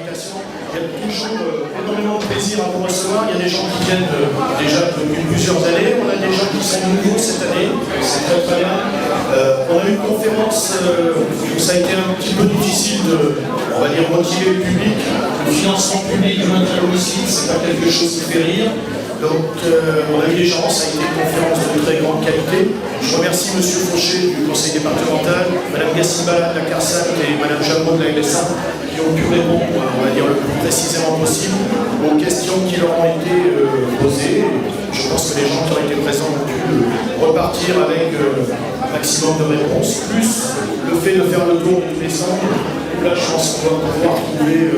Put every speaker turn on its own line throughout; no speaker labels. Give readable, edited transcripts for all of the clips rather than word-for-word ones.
l'invitation. Il y a toujours énormément de plaisir à vous recevoir. Il y a des gens qui viennent déjà depuis plusieurs années. On a des gens qui sont nouveaux cette année. C'est très très bien. On a eu une conférence où ça a été un petit peu difficile de, on va dire, motiver le public. Le financement public de maintien à domicile, c'est pas quelque chose qui fait rire. Donc, on a eu des gens, ça a été une conférence de très grande qualité. Je remercie M. Fauché du conseil départemental, Mme Gassimba de la CARSAT et Mme Jamot de la LSA qui ont pu répondre, on va dire, le plus précisément possible aux questions qui leur ont été posées. Je pense que les gens qui ont été présents ont pu repartir avec un maximum de réponses, plus le fait de faire le tour de tous les centres. Là, je pense qu'on va pouvoir trouver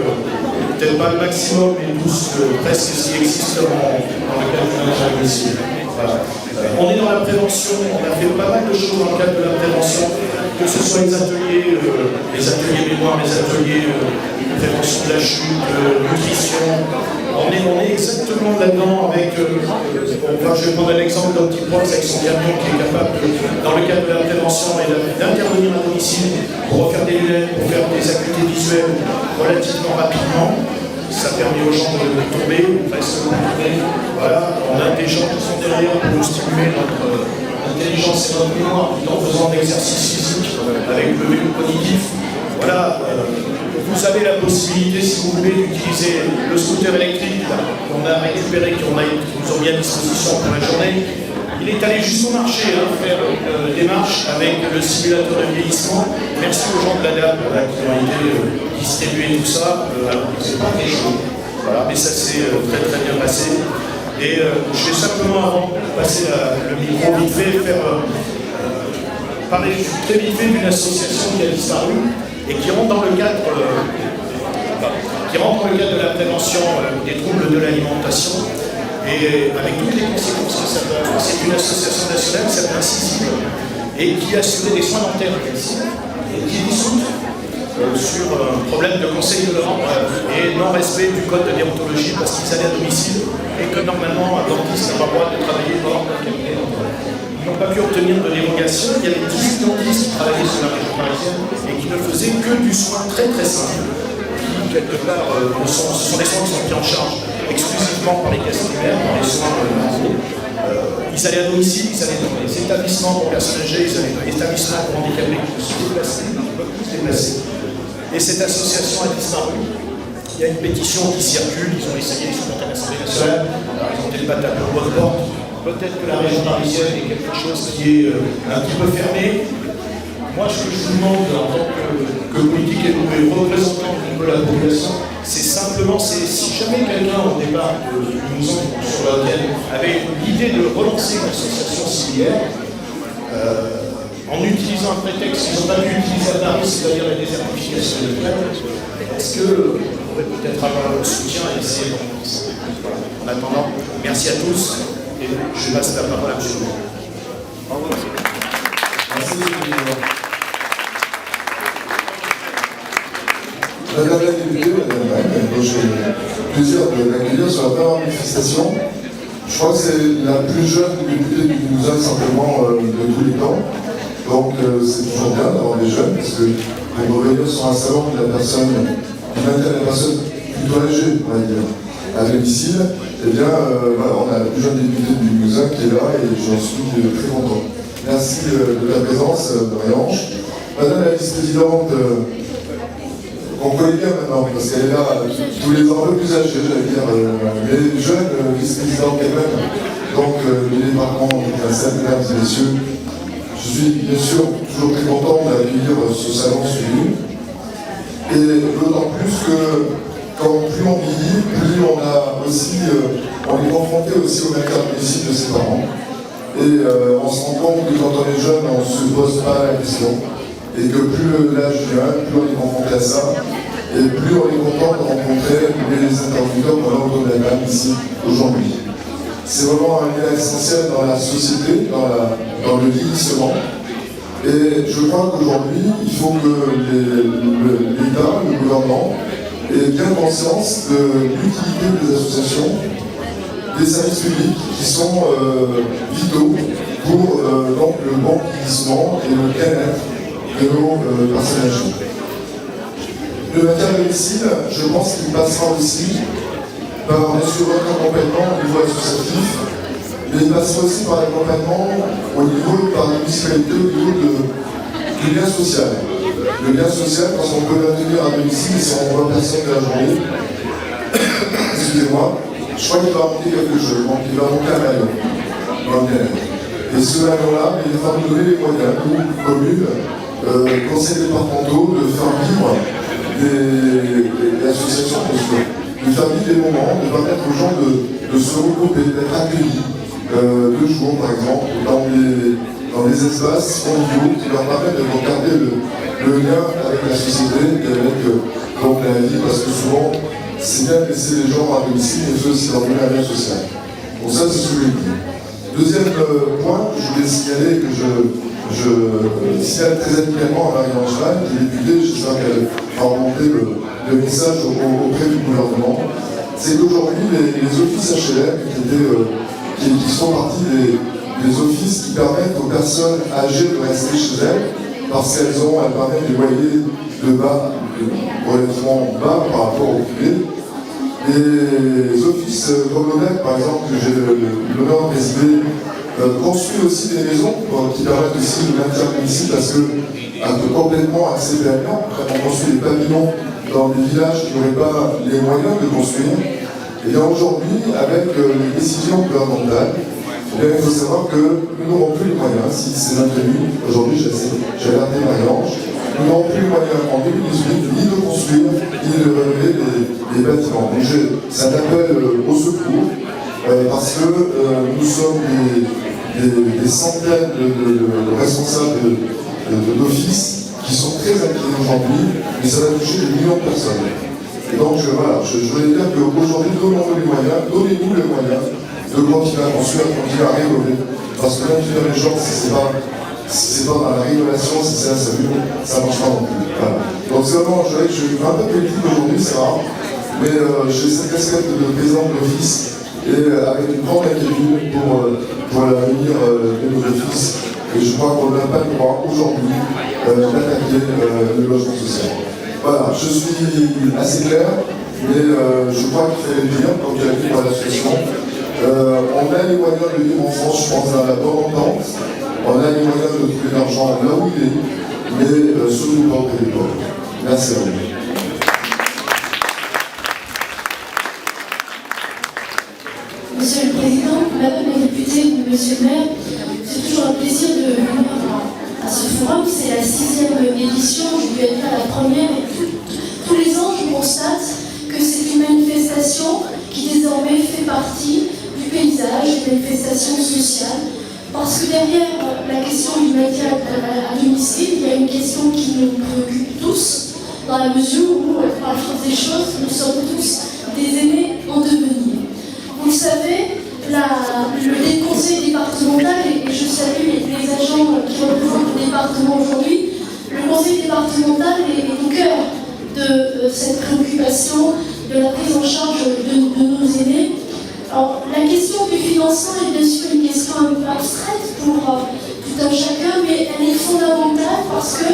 peut-être pas le maximum, mais tous presque ce qui existe dans le cadre du maintien à domicile. Voilà. On est dans la prévention, on a fait pas mal de choses dans le cadre de la prévention, que ce soit les ateliers mémoire, les ateliers prévention de la chute, nutrition. On est exactement là-dedans avec, je vais prendre un exemple d'un petit prox avec son camion qui est capable, dans le cadre de la prévention, d'intervenir à domicile pour refaire des lunettes, pour faire des acuités visuelles relativement rapidement. Ça permet aux gens de tomber, presque de tomber. Voilà, on a des gens qui sont derrière pour stimuler notre intelligence et notre mémoire tout en faisant de l'exercice physique avec le vélo cognitif. Voilà, vous avez la possibilité, si vous voulez, d'utiliser le scooter électrique qu'on a récupéré, qui nous ont mis à disposition pour la journée. Il est allé jusqu'au marché faire des marches avec le simulateur de vieillissement. Merci aux gens de la DAP qui ont été distribués tout ça. C'est pas très chaud. Voilà, mais ça s'est très très bien passé. Et je vais simplement, avant de passer le micro vite fait, parler très vite fait d'une association qui a disparu et qui rentre dans le cadre de la prévention des troubles de l'alimentation. Et avec toutes les conséquences que ça peut avoir. C'est une association nationale qui s'appelle CICIB et qui assurait des soins dentaires et qui est dissoute sur un problème de conseil de l'ordre et non-respect du code de déontologie parce qu'ils allaient à domicile et que normalement un dentiste n'a pas le droit de travailler hors d'un cabinet. Ils n'ont pas pu obtenir de dérogation. Il y avait 18 dentistes qui travaillaient sur la région parisienne et qui ne faisaient que du soin très très simple. Quelque part, ce sont des soins qui sont pris en charge exclusivement par les caisses primaires, par les soins normaux. Ils allaient à domicile, ils allaient dans les établissements pour personnes âgées, ils allaient dans les établissements pour handicapés qui se déplaçaient, ils ne peuvent plus se déplacer. Et cette association a disparu. Il y a une pétition qui circule, ils ont essayé, ils sont montés à l'Assemblée nationale, ils ont été battus au bois de porte. Peut-être que la région parisienne est quelque chose qui est un petit peu fermé. Moi, ce que je vous demande en tant que politique et représentant de la population, c'est simplement, si jamais quelqu'un au départ nous sur laquelle avait l'idée de relancer une association similaire, en utilisant un prétexte qu'ils n'ont pas pu utiliser à Paris, c'est-à-dire la désertification de l'Ukraine, est-ce qu'on pourrait peut-être avoir le soutien et essayer de remonter ça? Voilà. En attendant, merci à tous et je passe la parole à M. Au revoir.
Merci. Madame la députée, Madame Mac, j'ai le plaisir de l'accueillir sur la première manifestation. Je crois que c'est la plus jeune députée du Limousin simplement de tous les temps. Donc c'est toujours bien d'avoir des jeunes, parce que les réunions sur un salon de la personne, qui maintient la personne plutôt âgée, on va dire, à domicile. Eh bien, voilà, on a la plus jeune députée du Limousin qui est là et j'en suis très content. Merci de la présence de Marie-Ange. Madame la vice-présidente, on connaît bien maintenant, parce qu'elle est là tous les ans, un peu plus âgée, j'allais dire, mais jeune vice-présidente elle-même. Donc, le département de la scène, mesdames et messieurs, je suis bien sûr toujours très content d'accueillir ce salon suivi. Et d'autant plus que, plus on vieillit, plus on a aussi, on est confronté aussi au maintien à domicile de ses parents. Et on se rend compte que quand on est jeune, on ne se pose pas la question. Et que plus l'âge vient, plus on est confronté à ça, et plus on est content de rencontrer les interlocuteurs qu'on a autour de la table ici aujourd'hui. C'est vraiment un lien essentiel dans la société, dans le vieillissement. Et je crois qu'aujourd'hui, il faut que l'État, le gouvernement, ait bien conscience de l'utilité des associations, des services publics qui sont vitaux pour donc, le bon vieillissement et le bien-être de nos personnes âgées. Le maintien à domicile, je pense qu'il passera aussi par votre accompagnement au niveau associatif, mais il passera aussi par l'accompagnement par la municipalité, au niveau du lien social. Le lien social, parce qu'on peut maintenir à domicile si on ne voit personne de la journée. Excusez-moi, je crois qu'il va manquer quelque chose, il va manquer un maillon dans le bien-être. Et ce maillon-là, il va nous donner les moyens, nous, communes, conseils départementaux, de faire vivre des associations, de faire vivre des moments, de permettre aux gens de se regrouper, d'être accueillis 2 jours par exemple, dans des espaces conviviaux qui leur permettent de garder le lien avec la société et avec donc la vie, parce que souvent, c'est bien de laisser les gens à domicile, mais il faut aussi leur donner un lien social. Donc ça, c'est ce que je dis. Deuxième point, je voulais signaler que je signale très amicalement à Marie Angelin, qui est députée, j'espère qu'elle va remonter le message auprès du gouvernement, c'est qu'aujourd'hui, les offices HLM, qui sont partie des offices qui permettent aux personnes âgées de rester chez elles, parce qu'elles permettent des loyers relativement bas par rapport au privé. Les offices comme l'ONEC, par exemple, que j'ai l'honneur de présider, construisent aussi des maisons qui permettent aussi de maintenir ici, parce que complètement accéder à bien, on construit des pavillons dans des villages qui n'auraient pas les moyens de construire. Et bien aujourd'hui, avec les décisions gouvernementales, il faut savoir que nous n'aurons plus les moyens, si c'est maintenu, aujourd'hui j'ai alerté Marie-Ange, nous n'aurons plus les moyens en 2018 ni de construire, ni de rénover les bâtiments. Donc c'est un appel au secours, parce que nous sommes des centaines de responsables d'office qui sont très inquiets aujourd'hui, mais ça va toucher des millions de personnes. Et donc voilà, je voulais dire qu'aujourd'hui, donnons-nous les moyens, donnez-nous les moyens de continuer à construire, continuer à rénover. Parce que maintenir les gens, si c'est pas dans la rénovation, si c'est la salut, ça ne marche pas non plus. Voilà. Donc c'est vraiment, je suis un peu politique aujourd'hui, c'est rare, mais j'ai cette casquette de président de l'office et avec une grande inquiétude pour l'avenir de nos offices. Et je crois qu'on n'a pas le droit aujourd'hui d'attaquer le logement social. Voilà, je suis assez clair, mais je crois qu'il fallait le dire, comme il a dit par l'association. On a les moyens de vivre en France, je pense, dans la bonne entente. On a les moyens de trouver de l'argent là où il est, mais surtout pas auprès des pauvres. Merci à vous.
Monsieur le Président, Madame la députée, Monsieur le maire, c'est toujours un plaisir de venir à ce forum. C'est la 6e édition, je lui ai dit à la première, et tous les ans je constate que c'est une manifestation qui désormais fait partie du paysage, une manifestation sociale, parce que derrière la question du maintien à domicile, il y a une question qui nous préoccupe tous, dans la mesure où, par la force des choses, nous sommes tous des aînés en devenir. Vous le savez, le conseil départemental, et je salue les agents qui représentent le département aujourd'hui, le conseil départemental est au cœur de cette préoccupation de la prise en charge de nos aînés. Alors, la question du financement est bien sûr une question un peu abstraite pour tout un chacun, mais elle est fondamentale parce que,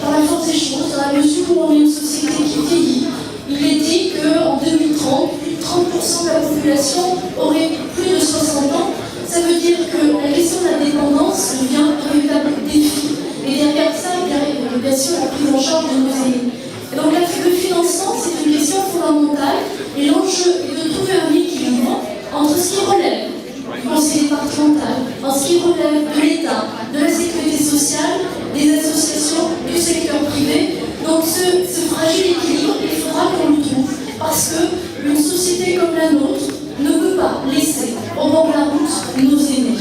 par la force des choses, dans la mesure où on est une société qui vieillit, il est dit qu'en 2030, plus de 30% de la population aurait plus de 60 ans. Ça veut dire que la question de la dépendance devient un véritable défi. Et derrière ça, il y a bien sûr la prise en charge de nos aînés. Et donc le financement, c'est une question fondamentale. Et l'enjeu est de trouver un équilibre entre ce qui relève du conseil départemental, en ce qui relève de l'État, de la sécurité sociale, des associations, du secteur privé. Donc ce fragile équilibre, il faudra qu'on le trouve. Parce qu'une société comme la nôtre ne peut pas laisser au bord de la route nos aînés.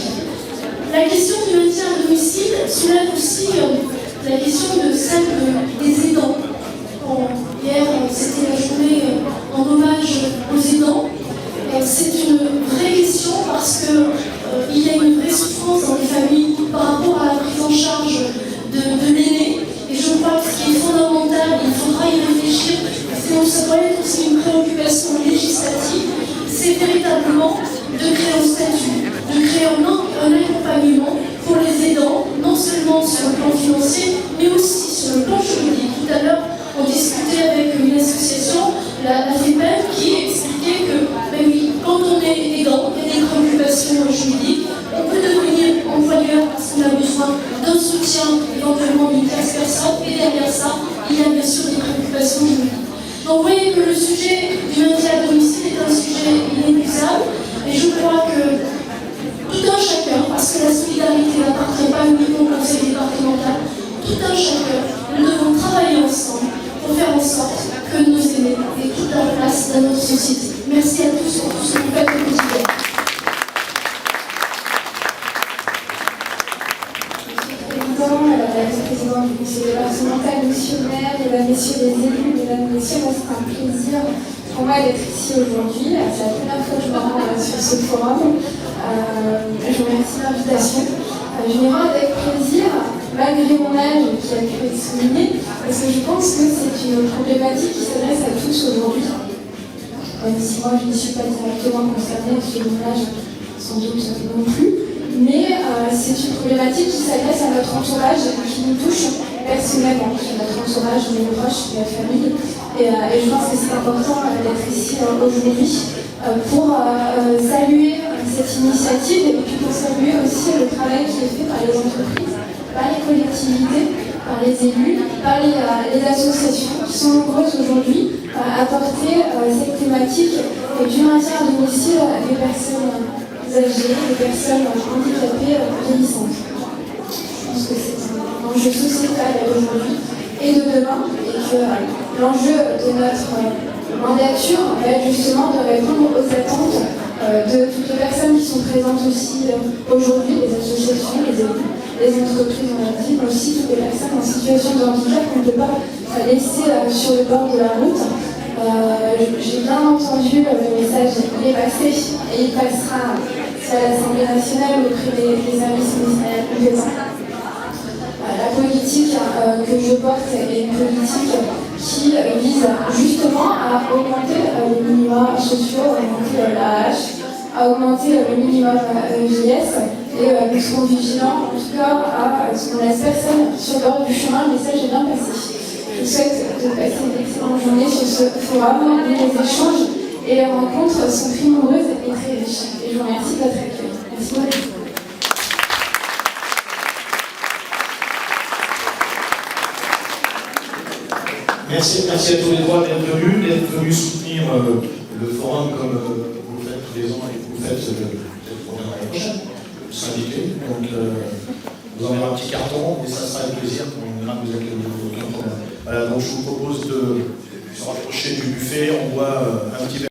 La question du maintien à domicile soulève aussi la question de celle des aidants. Bon, hier, c'était la journée en hommage aux aidants. C'est une vraie question parce qu'il y a une vraie souffrance dans les familles par rapport à la prise en charge de l'aîné. Et je crois que ce qui est fondamental, il faudra y réfléchir, sinon ça doit être aussi une préoccupation législative, c'est véritablement de créer un statut, de créer un accompagnement pour les aidants, non seulement sur le plan financier, mais aussi sur le plan juridique. Tout à l'heure, on discutait avec une association, la FEPEL, qui expliquait que, ben oui, quand on est aidant, il y a des préoccupations juridiques, on peut devenir employeur parce qu'on a besoin d'un soutien, éventuellement d'une tierce personne, et derrière ça, il y a bien sûr des préoccupations juridiques. Donc vous voyez que le sujet du maintien à domicile est un sujet inépuisable, et je crois que tout un chacun, parce que la solidarité n'appartient pas uniquement au conseil départemental, tout un chacun, nous devons travailler ensemble pour faire en sorte que nos aînés aient toute leur place dans notre société. Merci à tous pour tout ce que vous faites au quotidien.
Madame la vice-présidente du conseil départemental, monsieur le maire, mesdames, messieurs les élus, mesdames, messieurs, c'est un plaisir pour moi d'être ici aujourd'hui. C'est la première fois que je me rends sur ce forum. Je vous remercie de l'invitation. Je m'y rends avec plaisir, malgré mon âge qui a pu être souligné, parce que je pense que c'est une problématique qui s'adresse à tous aujourd'hui. Même si moi je ne suis pas directement concernée, parce que mon âge sans doute non plus. Mais c'est une problématique qui s'adresse à notre entourage et qui nous touche personnellement, notre entourage, nos proches, la famille. Et je pense que c'est important d'être ici aujourd'hui pour saluer cette initiative et puis pour saluer aussi le travail qui est fait par les entreprises, par les collectivités, par les élus, par les associations qui sont nombreuses aujourd'hui à porter cette thématique du maintien à domicile des personnes âgées, des personnes handicapées vieillissantes. Je pense que c'est un enjeu sociétal d'aujourd'hui et de demain, et que l'enjeu de notre mandature va être justement de répondre aux attentes de toutes les personnes qui sont présentes aussi aujourd'hui, les associations, les élus, les entreprises, on l'a dit, mais aussi toutes les personnes en situation de handicap qu'on ne peut pas laisser sur le bord de la route. J'ai bien entendu le message, il est passé et il passera à l'Assemblée nationale auprès des services ministériels compétents. La politique que je porte est une politique qui vise justement à augmenter les minima sociaux, à augmenter l'AH, à augmenter le minimum vieillesse, et nous serons vigilants en tout cas à ce qu'on laisse personne sur le bord du chemin. Le message est bien passé. Je vous souhaite de passer une excellente journée sur ce forum. Les échanges et les rencontres sont très nombreuses et très riches. Et je vous remercie de votre accueil. Merci beaucoup.
Merci à tous les trois d'être venus soutenir le forum comme vous le faites tous les ans et que vous le faites peut-être pour l'année prochaine, syndiqué. Donc vous enverrez un petit carton et ça sera avec plaisir qu'on viendra vous accueillir. Voilà, donc je vous propose de se rapprocher du buffet, on boit un petit verre.